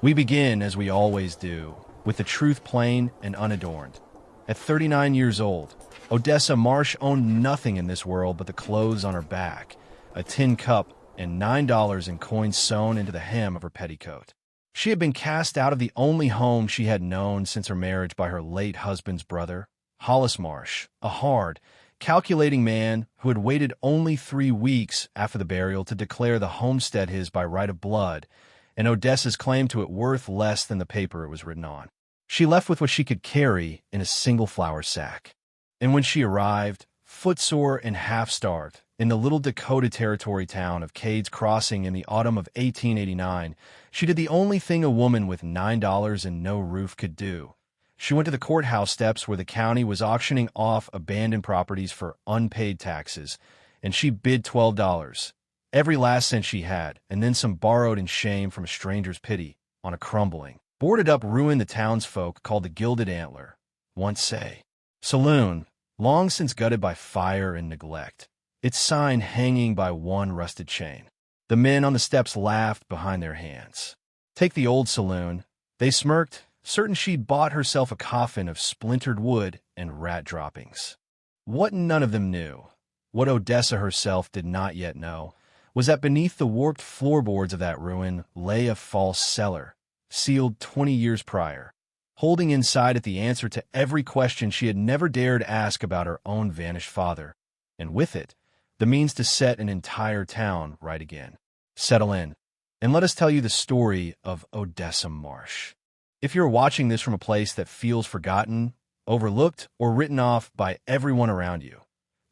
We begin, as we always do, with the truth plain and unadorned. At 39 years old, Odessa Marsh owned nothing in this world but the clothes on her back, a tin cup, and $9 in coins sewn into the hem of her petticoat. She had been cast out of the only home she had known since her marriage by her late husband's brother, Hollis Marsh, a hard, calculating man who had waited only 3 weeks after the burial to declare the homestead his by right of blood, and Odessa's claim to it worth less than the paper it was written on. She left with what she could carry in a single flour sack. And when she arrived, footsore and half-starved, in the little Dakota Territory town of Cades Crossing in the autumn of 1889, she did the only thing a woman with $9 and no roof could do. She went to the courthouse steps where the county was auctioning off abandoned properties for unpaid taxes, and she bid $12, every last cent she had, and then some borrowed in shame from a stranger's pity, on a crumbling, boarded-up ruin the townsfolk called the Gilded Antler, once say. Saloon, long since gutted by fire and neglect, its sign hanging by one rusted chain. The men on the steps laughed behind their hands. Take the old saloon, they smirked, certain she'd bought herself a coffin of splintered wood and rat droppings. What none of them knew, what Odessa herself did not yet know, was that beneath the warped floorboards of that ruin lay a false cellar, sealed 20 years prior, holding inside it the answer to every question she had never dared ask about her own vanished father, and with it, the means to set an entire town right again. Settle in, and let us tell you the story of Odessa Marsh. If you're watching this from a place that feels forgotten, overlooked, or written off by everyone around you,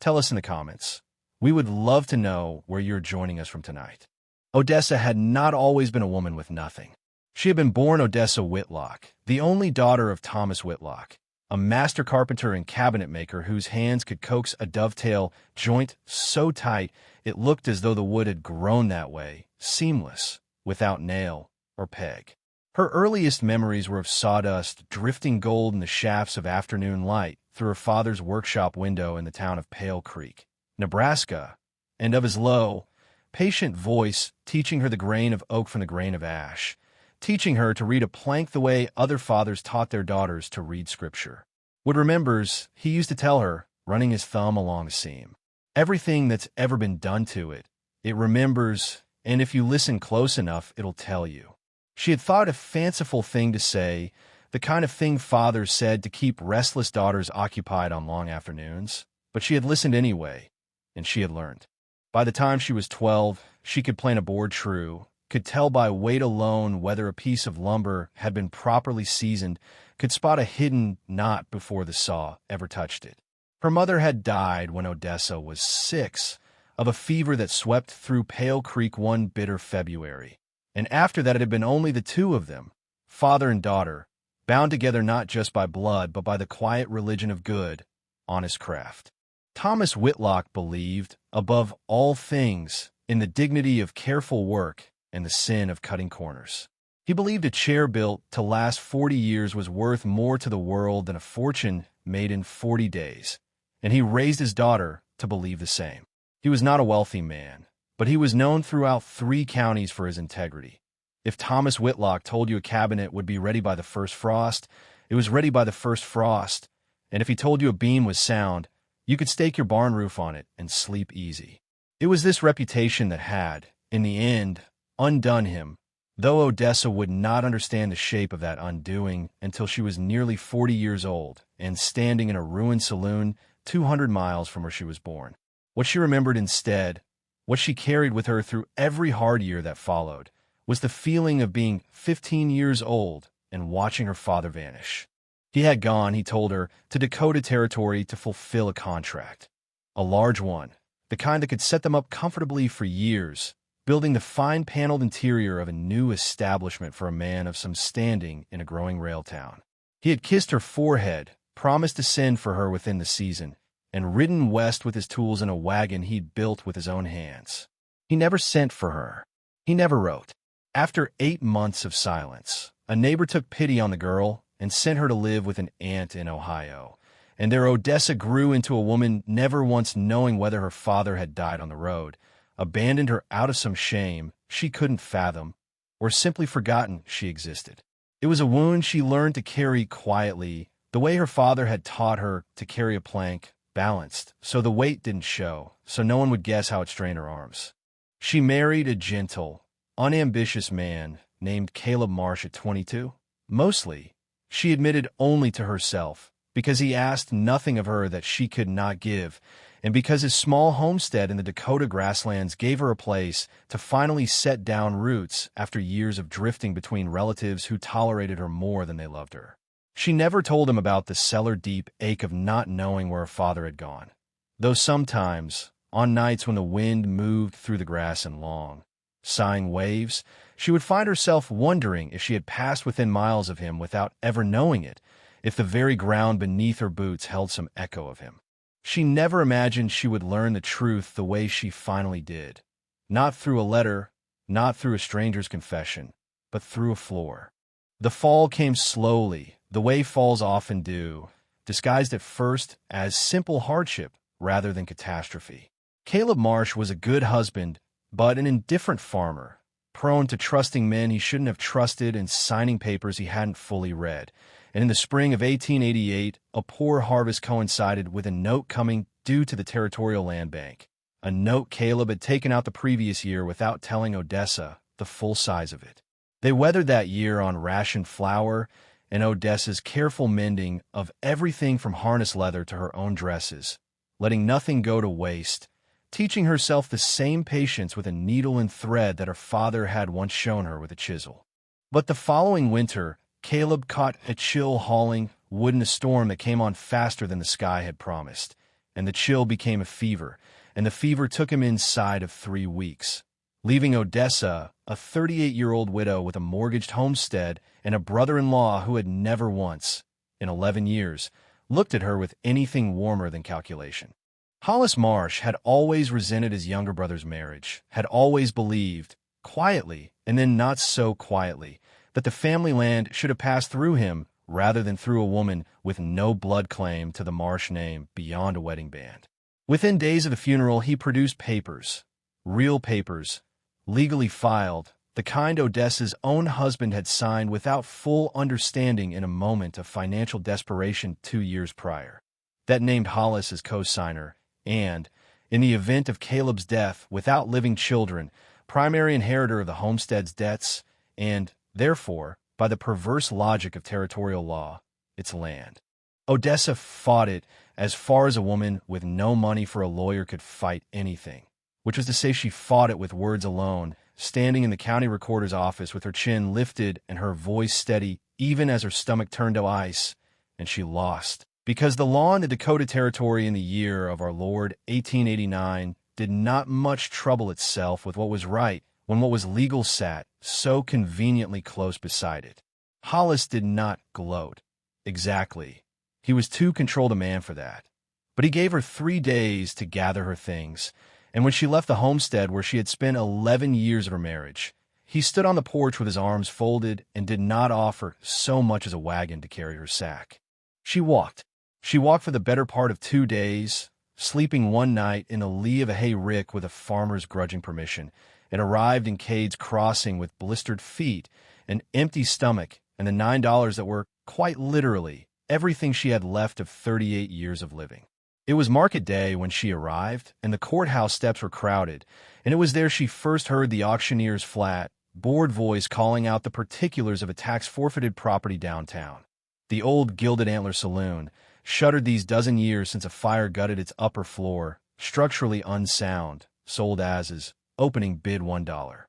tell us in the comments. We would love to know where you're joining us from tonight. Odessa had not always been a woman with nothing. She had been born Odessa Whitlock, the only daughter of Thomas Whitlock, a master carpenter and cabinet maker whose hands could coax a dovetail joint so tight it looked as though the wood had grown that way, seamless, without nail or peg. Her earliest memories were of sawdust drifting gold in the shafts of afternoon light through her father's workshop window in the town of Pale Creek, Nebraska, and of his low, patient voice teaching her the grain of oak from the grain of ash, teaching her to read a plank the way other fathers taught their daughters to read Scripture. What remembers, he used to tell her, running his thumb along the seam. Everything that's ever been done to it, it remembers, and if you listen close enough, it'll tell you. She had thought a fanciful thing to say, the kind of thing fathers said to keep restless daughters occupied on long afternoons, but she had listened anyway, and she had learned. By the time she was 12, she could plan a board true, could tell by weight alone whether a piece of lumber had been properly seasoned, could spot a hidden knot before the saw ever touched it. Her mother had died when Odessa was 6, of a fever that swept through Pale Creek one bitter February. And after that it had been only the two of them, father and daughter, bound together not just by blood but by the quiet religion of good, honest craft. Thomas Whitlock believed, above all things, in the dignity of careful work and the sin of cutting corners. He believed a chair built to last 40 years was worth more to the world than a fortune made in 40 days, and he raised his daughter to believe the same. He was not a wealthy man, but he was known throughout 3 counties for his integrity. If Thomas Whitlock told you a cabinet would be ready by the first frost, it was ready by the first frost, and if he told you a beam was sound, you could stake your barn roof on it and sleep easy. It was this reputation that had, in the end, undone him, though Odessa would not understand the shape of that undoing until she was nearly 40 years old and standing in a ruined saloon 200 miles from where she was born. What she remembered instead, what she carried with her through every hard year that followed, was the feeling of being 15 years old and watching her father vanish. He had gone, he told her, to Dakota Territory to fulfill a contract. A large one, the kind that could set them up comfortably for years, building the fine-paneled interior of a new establishment for a man of some standing in a growing rail town. He had kissed her forehead, promised to send for her within the season, and ridden west with his tools in a wagon he'd built with his own hands. He never sent for her. He never wrote. After 8 months of silence, a neighbor took pity on the girl and sent her to live with an aunt in Ohio, and their Odessa grew into a woman never once knowing whether her father had died on the road, abandoned her out of some shame she couldn't fathom, or simply forgotten she existed. It was a wound she learned to carry quietly, the way her father had taught her to carry a plank, balanced, so the weight didn't show, so no one would guess how it strained her arms. She married a gentle, unambitious man named Caleb Marsh at 22. Mostly, she admitted only to herself, because he asked nothing of her that she could not give, and because his small homestead in the Dakota grasslands gave her a place to finally set down roots after years of drifting between relatives who tolerated her more than they loved her. She never told him about the cellar-deep ache of not knowing where her father had gone, though sometimes, on nights when the wind moved through the grass in long, sighing waves, she would find herself wondering if she had passed within miles of him without ever knowing it, if the very ground beneath her boots held some echo of him. She never imagined she would learn the truth the way she finally did. Not through a letter, not through a stranger's confession, but through a floor. The fall came slowly, the way falls often do, disguised at first as simple hardship rather than catastrophe. Caleb Marsh was a good husband, but an indifferent farmer, prone to trusting men he shouldn't have trusted and signing papers he hadn't fully read. And in the spring of 1888, a poor harvest coincided with a note coming due to the Territorial Land Bank, a note Caleb had taken out the previous year without telling Odessa the full size of it. They weathered that year on rationed flour and Odessa's careful mending of everything from harness leather to her own dresses, letting nothing go to waste, teaching herself the same patience with a needle and thread that her father had once shown her with a chisel. But the following winter, Caleb caught a chill hauling wood in a storm that came on faster than the sky had promised, and the chill became a fever, and the fever took him inside of 3 weeks, leaving Odessa, a 38-year-old widow with a mortgaged homestead and a brother-in-law who had never once, in 11 years, looked at her with anything warmer than calculation. Hollis Marsh had always resented his younger brother's marriage, had always believed, quietly and then not so quietly, that the family land should have passed through him rather than through a woman with no blood claim to the Marsh name beyond a wedding band. Within days of the funeral, he produced papers, real papers, legally filed, the kind Odessa's own husband had signed without full understanding in a moment of financial desperation 2 years prior, that named Hollis as co-signer, and, in the event of Caleb's death without living children, primary inheritor of the homestead's debts, and, therefore, by the perverse logic of territorial law, its land. Odessa fought it as far as a woman with no money for a lawyer could fight anything, which was to say she fought it with words alone, standing in the county recorder's office with her chin lifted and her voice steady even as her stomach turned to ice, and she lost. Because the law in the Dakota Territory in the year of our Lord 1889 did not much trouble itself with what was right when what was legal sat so conveniently close beside it. Hollis did not gloat. Exactly. He was too controlled a man for that. But he gave her 3 days to gather her things, and when she left the homestead where she had spent 11 years of her marriage, he stood on the porch with his arms folded and did not offer so much as a wagon to carry her sack. She walked. She walked for the better part of 2 days, sleeping one night in the lee of a hay rick with a farmer's grudging permission, and arrived in Cade's Crossing with blistered feet, an empty stomach, and the $9 that were, quite literally, everything she had left of 38 years of living. It was market day when she arrived, and the courthouse steps were crowded, and it was there she first heard the auctioneer's flat, bored voice calling out the particulars of a tax-forfeited property downtown. The old Gilded Antler Saloon, shuttered these dozen years since a fire gutted its upper floor, structurally unsound, sold as is, opening bid $1.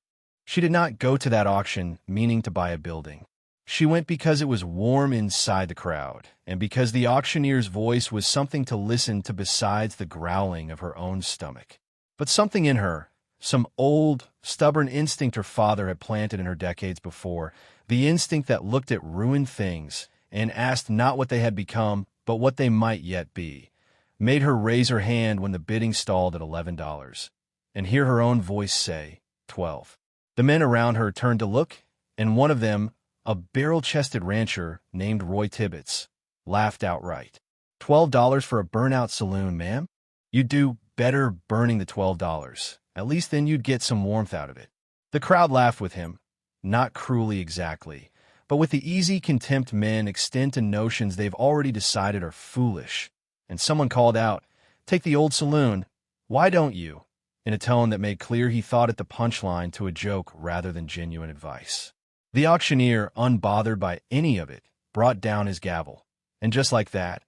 She did not go to that auction meaning to buy a building. She went because it was warm inside the crowd, and because the auctioneer's voice was something to listen to besides the growling of her own stomach. But something in her, some old, stubborn instinct her father had planted in her decades before, the instinct that looked at ruined things and asked not what they had become, but what they might yet be, made her raise her hand when the bidding stalled at $11, and hear her own voice say, 12. The men around her turned to look, and one of them, a barrel-chested rancher named Roy Tibbetts, laughed outright. $12 for a burnout saloon, ma'am? You'd do better burning the $12. At least then you'd get some warmth out of it. The crowd laughed with him, not cruelly exactly, but with the easy contempt men extend to notions they've already decided are foolish. And someone called out, "Take the old saloon. Why don't you?" in a tone that made clear he thought it the punchline to a joke rather than genuine advice. The auctioneer, unbothered by any of it, brought down his gavel. And just like that,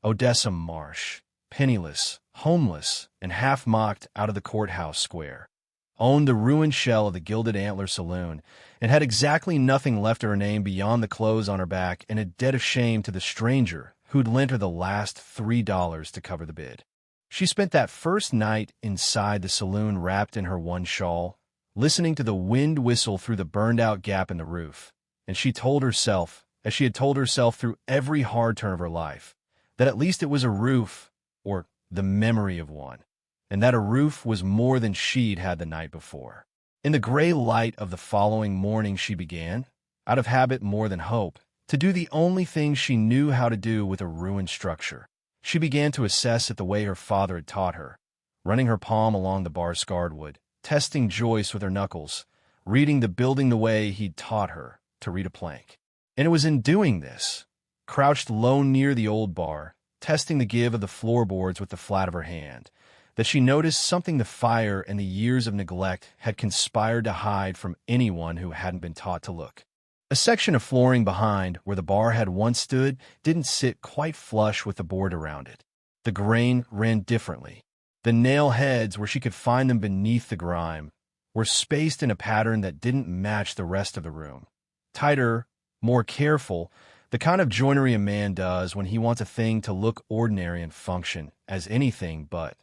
Odessa Marsh, penniless, homeless, and half-mocked out of the courthouse square, owned the ruined shell of the Gilded Antler Saloon, and had exactly nothing left of her name beyond the clothes on her back and a debt of shame to the stranger who'd lent her the last $3 to cover the bid. She spent that first night inside the saloon wrapped in her one shawl, listening to the wind whistle through the burned-out gap in the roof, and she told herself, as she had told herself through every hard turn of her life, that at least it was a roof, or the memory of one, and that a roof was more than she'd had the night before. In the gray light of the following morning she began, out of habit more than hope, to do the only thing she knew how to do with a ruined structure. She began to assess it the way her father had taught her, running her palm along the bar-scarred wood, testing joists with her knuckles, reading the building the way he'd taught her to read a plank. And it was in doing this, crouched low near the old bar, testing the give of the floorboards with the flat of her hand, that she noticed something the fire and the years of neglect had conspired to hide from anyone who hadn't been taught to look. A section of flooring behind, where the bar had once stood, didn't sit quite flush with the board around it. The grain ran differently. The nail heads, where she could find them beneath the grime, were spaced in a pattern that didn't match the rest of the room. Tighter, more careful, the kind of joinery a man does when he wants a thing to look ordinary and function as anything but.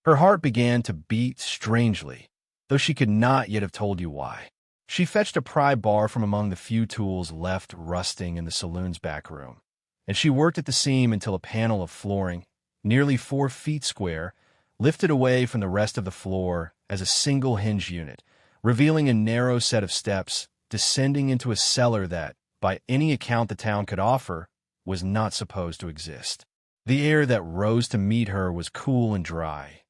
Her heart began to beat strangely, though she could not yet have told you why. She fetched a pry bar from among the few tools left rusting in the saloon's back room, and she worked at the seam until a panel of flooring, nearly 4 feet square, lifted away from the rest of the floor as a single hinge unit, revealing a narrow set of steps descending into a cellar that, by any account the town could offer, was not supposed to exist. The air that rose to meet her was cool and dry,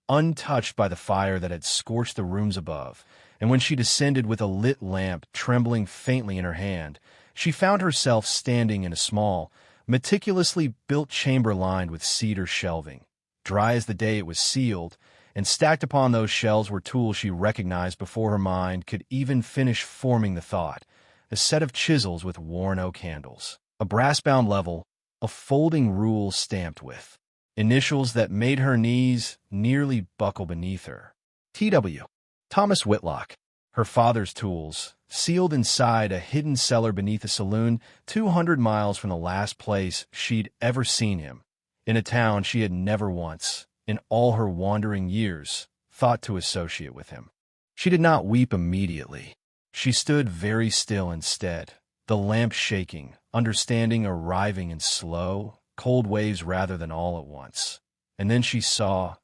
untouched by the fire that had scorched the rooms above, and when she descended with a lit lamp trembling faintly in her hand, she found herself standing in a small, meticulously built chamber lined with cedar shelving, dry as the day it was sealed, and stacked upon those shelves were tools she recognized before her mind could even finish forming the thought: a set of chisels with worn oak handles, a brass-bound level, a folding rule stamped with initials that made her knees nearly buckle beneath her. T.W. Thomas Whitlock, her father's tools, sealed inside a hidden cellar beneath a saloon 200 miles from the last place she'd ever seen him, in a town she had never once, in all her wandering years, thought to associate with him. She did not weep immediately. She stood very still instead, the lamp shaking, understanding arriving in slow, cold waves rather than all at once. And then she saw,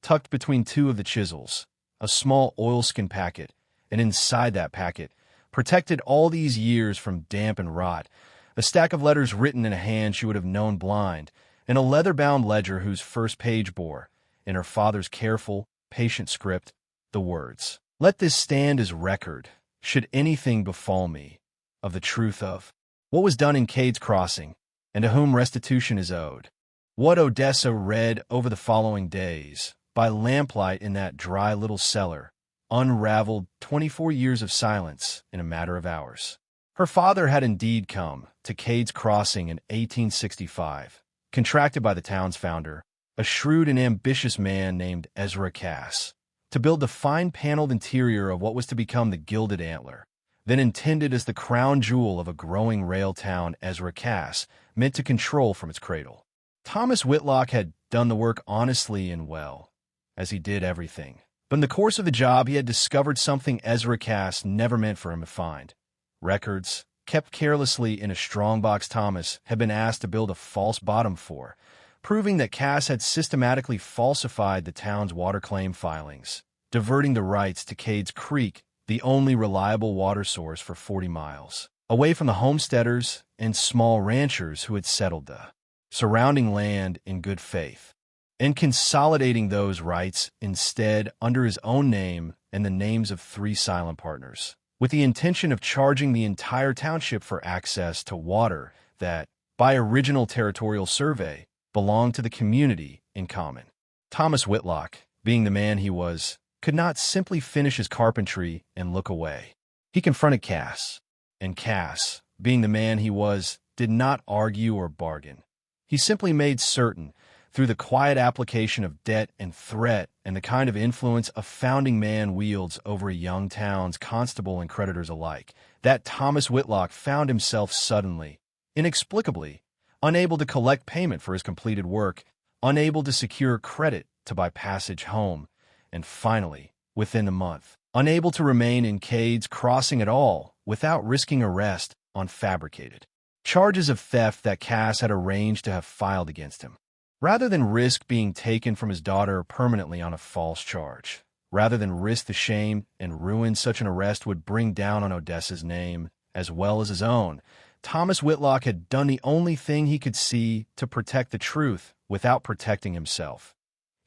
tucked between 2 of the chisels, a small oilskin packet, and inside that packet, protected all these years from damp and rot, a stack of letters written in a hand she would have known blind, and a leather-bound ledger whose first page bore, in her father's careful, patient script, the words, "Let this stand as record, should anything befall me, of the truth of what was done in Cade's Crossing, and to whom restitution is owed." What Odessa read over the following days, by lamplight in that dry little cellar, unraveled 24 years of silence in a matter of hours. Her father had indeed come to Cade's Crossing in 1865, contracted by the town's founder, a shrewd and ambitious man named Ezra Cass, to build the fine-paneled interior of what was to become the Gilded Antler, then intended as the crown jewel of a growing rail town Ezra Cass meant to control from its cradle. Thomas Whitlock had done the work honestly and well, as he did everything. But in the course of the job, he had discovered something Ezra Cass never meant for him to find. Records, kept carelessly in a strongbox Thomas had been asked to build a false bottom for, proving that Cass had systematically falsified the town's water claim filings, diverting the rights to Cade's Creek, the only reliable water source for 40 miles, away from the homesteaders and small ranchers who had settled the surrounding land in good faith, and consolidating those rights instead under his own name and the names of 3 silent partners, with the intention of charging the entire township for access to water that, by original territorial survey, belonged to the community in common. Thomas Whitlock, being the man he was, could not simply finish his carpentry and look away. He confronted Cass, and Cass, being the man he was, did not argue or bargain. He simply made certain, through the quiet application of debt and threat and the kind of influence a founding man wields over a young town's constable and creditors alike, that Thomas Whitlock found himself suddenly, inexplicably, unable to collect payment for his completed work, unable to secure credit to buy passage home, and finally, within a month, unable to remain in Cade's Crossing at all without risking arrest on fabricated charges of theft that Cass had arranged to have filed against him. Rather than risk being taken from his daughter permanently on a false charge, rather than risk the shame and ruin such an arrest would bring down on Odessa's name, as well as his own, Thomas Whitlock had done the only thing he could see to protect the truth without protecting himself.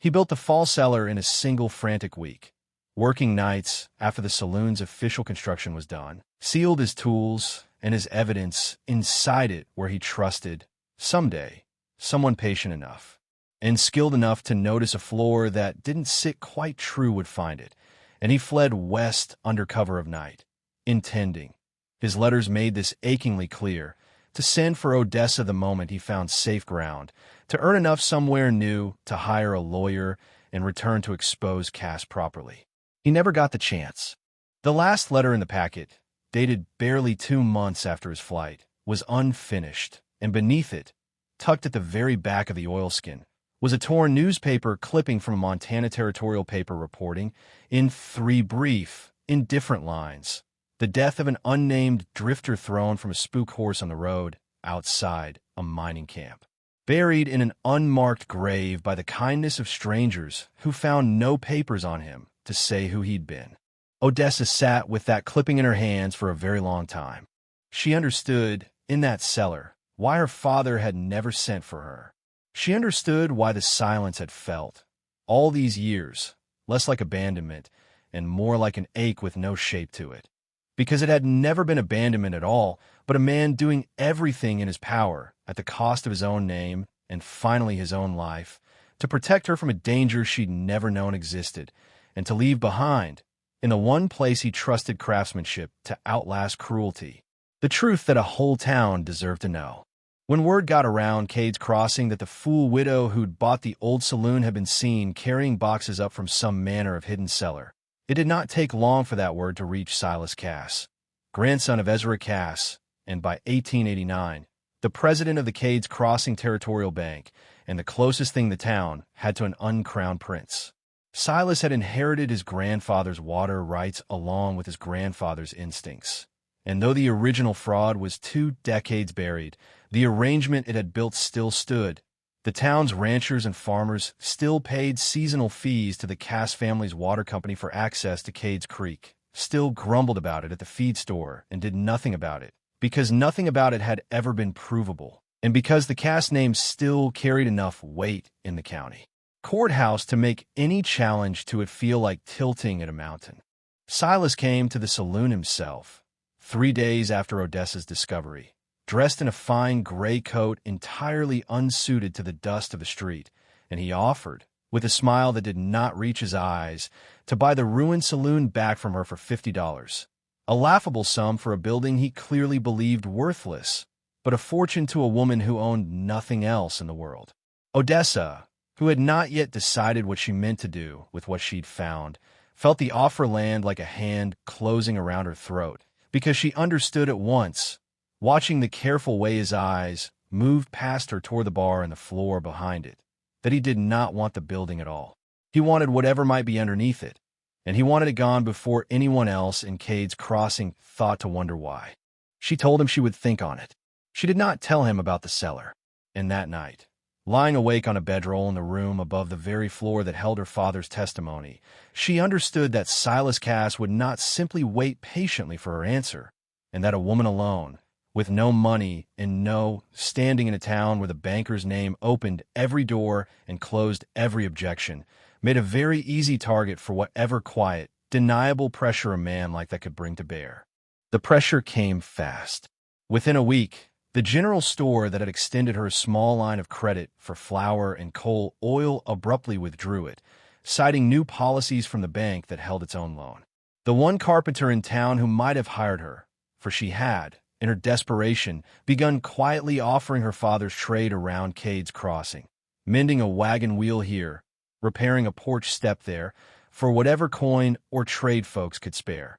He built the fall cellar in a single frantic week, working nights after the saloon's official construction was done, sealed his tools and his evidence inside it where he trusted, someday, someone patient enough and skilled enough to notice a floor that didn't sit quite true would find it, and he fled west under cover of night, intending, his letters made this achingly clear, to send for Odessa the moment he found safe ground, to earn enough somewhere new to hire a lawyer and return to expose Cass properly. He never got the chance. The last letter in the packet, dated barely 2 months after his flight, was unfinished, and beneath it, tucked at the very back of the oilskin, was a torn newspaper clipping from a Montana territorial paper reporting, in 3 brief, indifferent lines, the death of an unnamed drifter thrown from a spook horse on the road outside a mining camp, buried in an unmarked grave by the kindness of strangers who found no papers on him to say who he'd been. Odessa sat with that clipping in her hands for a very long time. She understood, in that cellar, why her father had never sent for her. She understood why the silence had felt, all these years, less like abandonment and more like an ache with no shape to it. Because it had never been abandonment at all, but a man doing everything in his power, at the cost of his own name and finally his own life, to protect her from a danger she'd never known existed, and to leave behind, in the one place he trusted craftsmanship to outlast cruelty, the truth that a whole town deserved to know. When word got around Cade's Crossing that the fool widow who'd bought the old saloon had been seen carrying boxes up from some manner of hidden cellar, it did not take long for that word to reach Silas Cass, grandson of Ezra Cass, and by 1889, the president of the Cade's Crossing Territorial Bank, and the closest thing the town had to an uncrowned prince. Silas had inherited his grandfather's water rights along with his grandfather's instincts. And though the original fraud was 2 decades buried, the arrangement it had built still stood. The town's ranchers and farmers still paid seasonal fees to the Cass family's water company for access to Cade's Creek, still grumbled about it at the feed store and did nothing about it, because nothing about it had ever been provable, and because the Cass name still carried enough weight in the county courthouse to make any challenge to it feel like tilting at a mountain. Silas came to the saloon himself, 3 days after Odessa's discovery, dressed in a fine gray coat entirely unsuited to the dust of the street, and he offered, with a smile that did not reach his eyes, to buy the ruined saloon back from her for $50, a laughable sum for a building he clearly believed worthless, but a fortune to a woman who owned nothing else in the world. Odessa, who had not yet decided what she meant to do with what she'd found, felt the offer land like a hand closing around her throat, because she understood at once, watching the careful way his eyes moved past her toward the bar and the floor behind it, that he did not want the building at all. He wanted whatever might be underneath it, and he wanted it gone before anyone else in Cade's Crossing thought to wonder why. She told him she would think on it. She did not tell him about the cellar, and that night, lying awake on a bedroll in the room above the very floor that held her father's testimony, she understood that Silas Cass would not simply wait patiently for her answer, and that a woman alone, with no money and no standing in a town where the banker's name opened every door and closed every objection, made a very easy target for whatever quiet, undeniable pressure a man like that could bring to bear. The pressure came fast. Within a week, the general store that had extended her a small line of credit for flour and coal oil abruptly withdrew it, citing new policies from the bank that held its own loan. The one carpenter in town who might have hired her, for she had, in her desperation, begun quietly offering her father's trade around Cade's Crossing, mending a wagon wheel here, repairing a porch step there, for whatever coin or trade folks could spare,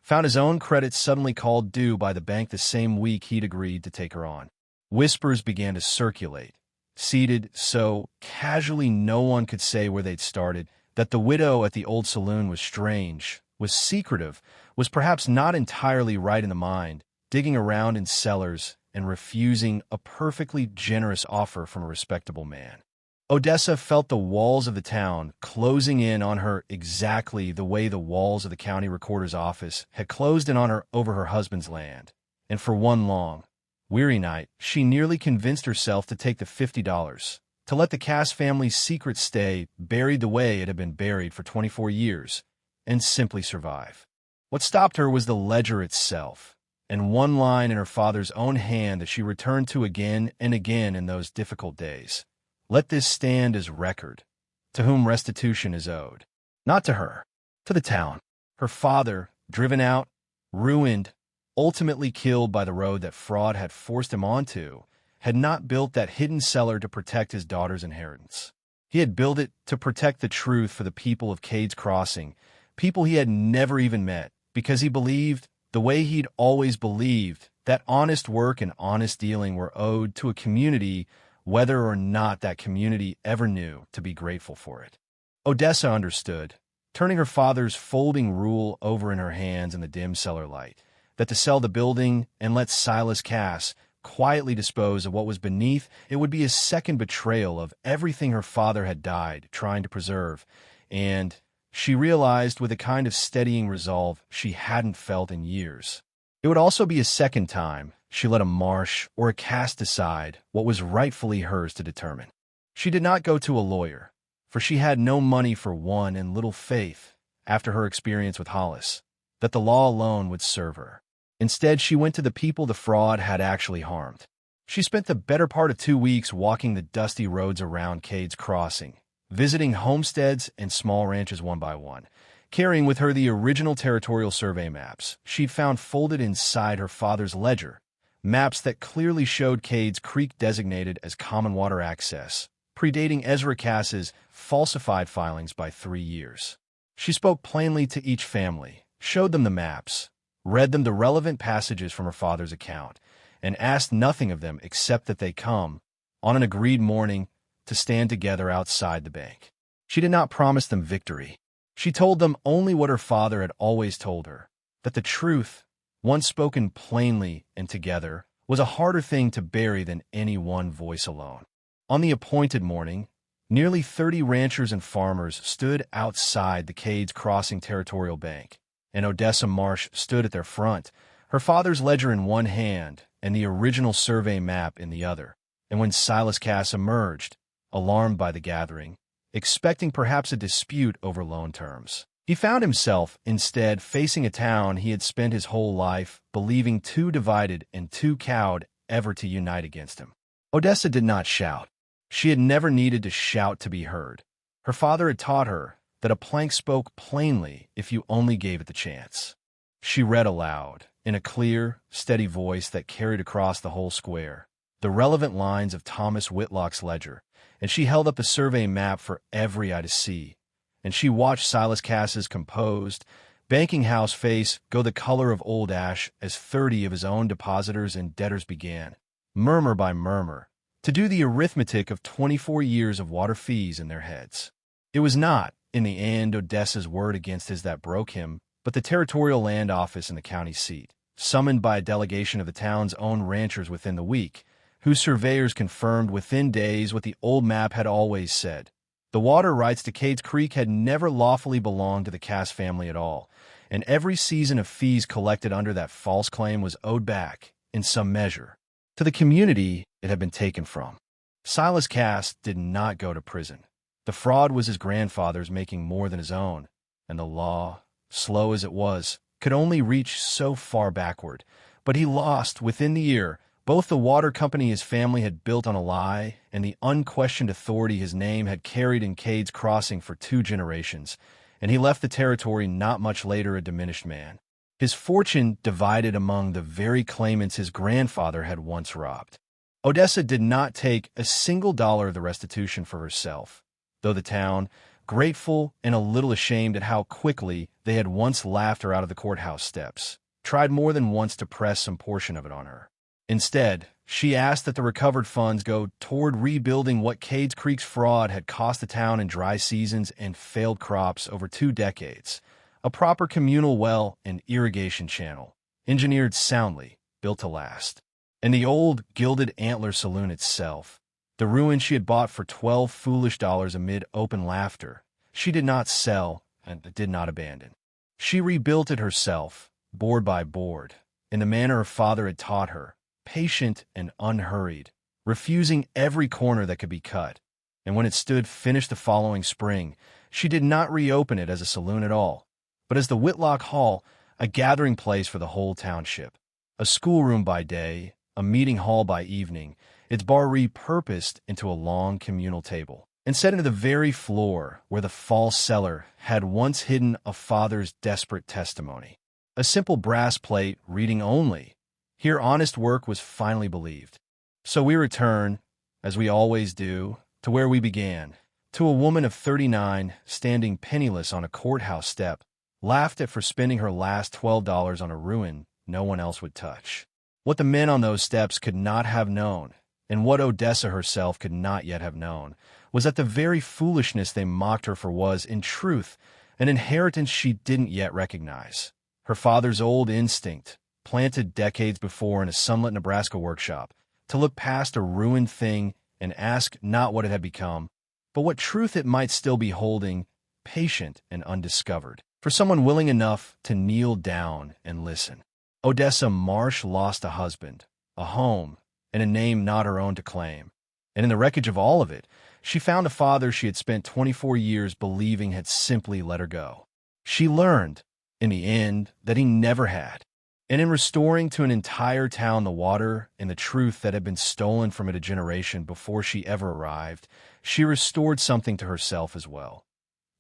found his own credit suddenly called due by the bank the same week he'd agreed to take her on. Whispers began to circulate, seated so casually no one could say where they'd started, that the widow at the old saloon was strange, was secretive, was perhaps not entirely right in the mind, digging around in cellars and refusing a perfectly generous offer from a respectable man. Odessa felt the walls of the town closing in on her exactly the way the walls of the county recorder's office had closed in on her over her husband's land. And for one long, weary night, she nearly convinced herself to take the $50, to let the Cass family's secret stay buried the way it had been buried for 24 years, and simply survive. What stopped her was the ledger itself, and one line in her father's own hand that she returned to again and again in those difficult days. Let this stand as record, to whom restitution is owed. Not to her, to the town. Her father, driven out, ruined, ultimately killed by the road that fraud had forced him onto, had not built that hidden cellar to protect his daughter's inheritance. He had built it to protect the truth for the people of Cade's Crossing, people he had never even met, because he believed, the way he'd always believed, that honest work and honest dealing were owed to a community, whether or not that community ever knew to be grateful for it. Odessa understood, turning her father's folding rule over in her hands in the dim cellar light, that to sell the building and let Silas Cass quietly dispose of what was beneath it would be a second betrayal of everything her father had died trying to preserve, and she realized with a kind of steadying resolve she hadn't felt in years. It would also be a second time she let a Marsh or a Cass decide what was rightfully hers to determine. She did not go to a lawyer, for she had no money for one and little faith, after her experience with Hollis, that the law alone would serve her. Instead, she went to the people the fraud had actually harmed. She spent the better part of 2 weeks walking the dusty roads around Cade's Crossing, visiting homesteads and small ranches one by one, carrying with her the original territorial survey maps she'd found folded inside her father's ledger, maps that clearly showed Cade's Creek designated as common water access, predating Ezra Cass's falsified filings by 3 years. She spoke plainly to each family, showed them the maps, read them the relevant passages from her father's account, and asked nothing of them except that they come, on an agreed morning, to stand together outside the bank. She did not promise them victory. She told them only what her father had always told her, that the truth, once spoken plainly and together, was a harder thing to bury than any one voice alone. On the appointed morning, nearly 30 ranchers and farmers stood outside the Cade's Crossing Territorial Bank, and Odessa Marsh stood at their front, her father's ledger in one hand and the original survey map in the other. And when Silas Cass emerged, alarmed by the gathering, expecting perhaps a dispute over loan terms, he found himself, instead, facing a town he had spent his whole life believing too divided and too cowed ever to unite against him. Odessa did not shout. She had never needed to shout to be heard. Her father had taught her that a plank spoke plainly if you only gave it the chance. She read aloud, in a clear, steady voice that carried across the whole square, the relevant lines of Thomas Whitlock's ledger, and she held up a survey map for every eye to see. And she watched Silas Cass's composed, banking house face go the color of old ash as 30 of his own depositors and debtors began, murmur by murmur, to do the arithmetic of 24 years of water fees in their heads. It was not, in the end, Odessa's word against his that broke him, but the territorial land office in the county seat, summoned by a delegation of the town's own ranchers within the week, whose surveyors confirmed within days what the old map had always said. The water rights to Cade's Creek had never lawfully belonged to the Cass family at all, and every season of fees collected under that false claim was owed back, in some measure, to the community it had been taken from. Silas Cass did not go to prison. The fraud was his grandfather's making more than his own, and the law slow as it was, could only reach so far backward. But he lost within the year both the water company his family had built on a lie and the unquestioned authority his name had carried in Cade's Crossing for 2 generations, and he left the territory not much later a diminished man. His fortune divided among the very claimants his grandfather had once robbed. Odessa did not take a single dollar of the restitution for herself, though the town, grateful and a little ashamed at how quickly they had once laughed her out of the courthouse steps, tried more than once to press some portion of it on her. Instead, she asked that the recovered funds go toward rebuilding what Cade's Creek's fraud had cost the town in dry seasons and failed crops over 2 decades, a proper communal well and irrigation channel, engineered soundly, built to last. And the old gilded antler saloon itself, the ruin she had bought for $12 foolish amid open laughter, she did not sell and did not abandon. She rebuilt it herself, board by board, in the manner her father had taught her, patient and unhurried, refusing every corner that could be cut. And when it stood finished the following spring, she did not reopen it as a saloon at all, but as the Whitlock Hall, a gathering place for the whole township, a schoolroom by day, a meeting hall by evening, its bar repurposed into a long communal table, and set into the very floor where the false cellar had once hidden a father's desperate testimony. A simple brass plate reading only, "Here honest work was finally believed." So we return, as we always do, to where we began, to a woman of 39 standing penniless on a courthouse step, laughed at for spending her last $12 on a ruin no one else would touch. What the men on those steps could not have known, and what Odessa herself could not yet have known, was that the very foolishness they mocked her for was, in truth, an inheritance she didn't yet recognize. Her father's old instinct, planted decades before in a sunlit Nebraska workshop, to look past a ruined thing and ask not what it had become, but what truth it might still be holding, patient and undiscovered, for someone willing enough to kneel down and listen. Odessa Marsh lost a husband, a home, and a name not her own to claim. And in the wreckage of all of it, she found a father she had spent 24 years believing had simply let her go. She learned, in the end, that he never had. And in restoring to an entire town the water and the truth that had been stolen from it a generation before she ever arrived, she restored something to herself as well.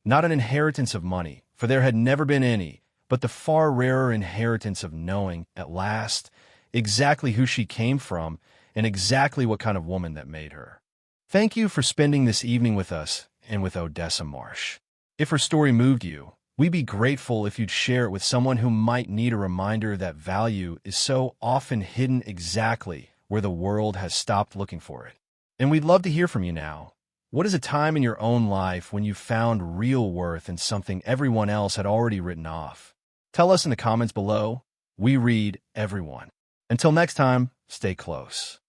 Not an inheritance of money, for there had never been any, but the far rarer inheritance of knowing, at last, exactly who she came from and exactly what kind of woman that made her. Thank you for spending this evening with us and with Odessa Marsh. If her story moved you, we'd be grateful if you'd share it with someone who might need a reminder that value is so often hidden exactly where the world has stopped looking for it. And we'd love to hear from you now. What is a time in your own life when you found real worth in something everyone else had already written off? Tell us in the comments below. We read everyone. Until next time, stay close.